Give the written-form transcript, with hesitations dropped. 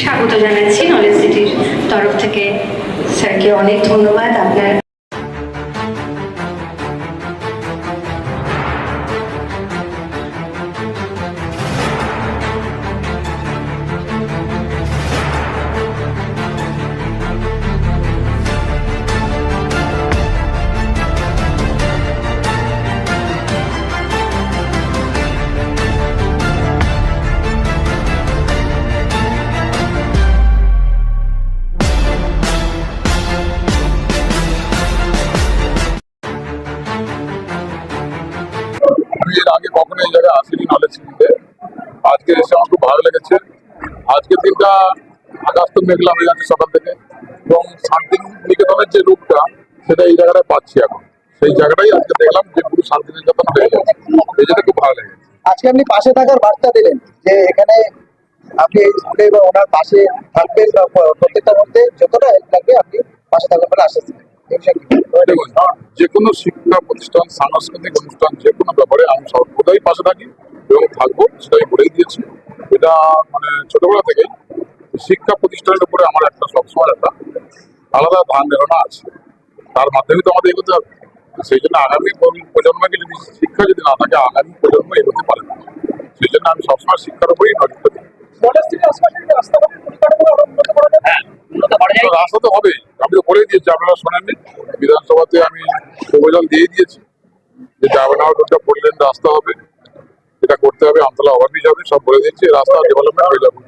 স্বাগত জানাচ্ছি নলেজ সিটির তরফ থেকে। স্যারকে অনেক ধন্যবাদ। আপনার আমি এর আগে কখনো এই জায়গায় আসিনি নলেজ সিটিতে। আজকে এসে আমার খুব ভালো লেগেছে। আজকের দিনটা আকাশ তো মেঘলা হয়ে যাচ্ছে সকাল থেকে, এবং শান্তিনিকেতনের যে রূপটা সেটা এই জায়গাটায় পাচ্ছি এখন। সেই জায়গাটাই আজকে দেখলাম যে পুরো শান্তিনিকেতন হয়ে যাচ্ছে। এই জন্য খুব ভালো লেগেছে। আজকে আপনি পাশে থাকার বার্তা দিলেন যে এখানে আপনি এই স্কুলে বা ওনার পাশে থাকবেন, বা প্রত্যেকটা মধ্যে যতটা হেল্প লাগবে আপনি পাশে থাকবেন বলে আশ্বাস দিলেন। দেখুন, যে কোনো শিক্ষা প্রতিষ্ঠান, সাংস্কৃতিক অনুষ্ঠান, যে কোনো ব্যাপারে আমি সর্বদাই পাশে থাকি এবং থাকবো, সেটাই বলেই দিয়েছি। এটা মানে ছোটবেলা থেকেই শিক্ষা প্রতিষ্ঠানের উপরে আমার একটা সবসময় একটা আলাদা ধান ধারণা আছে। তার মাধ্যমে তো আমাদের এগোতে হবে। সেই জন্য আগামী প্রজন্মকে যদি শিক্ষা যদি না থাকে, আগামী প্রজন্ম এগোতে পারে না। সেই জন্য আমি সবসময় শিক্ষার উপরেই নজর দিই। রাস্তা তো হবেই, আমি তো বলেই দিয়েছি, আপনারা শোনেননি। বিধানসভাতে আমি প্রপোজাল দিয়ে দিয়েছি যে ডায়মন্ড রোডটা 4 লেন রাস্তা হবে, এটা করতে হবে, আমতলা ওভারব্রিজ হবে, সব বলে দিচ্ছি। রাস্তা ডেভেলপমেন্ট হয়ে যাবে।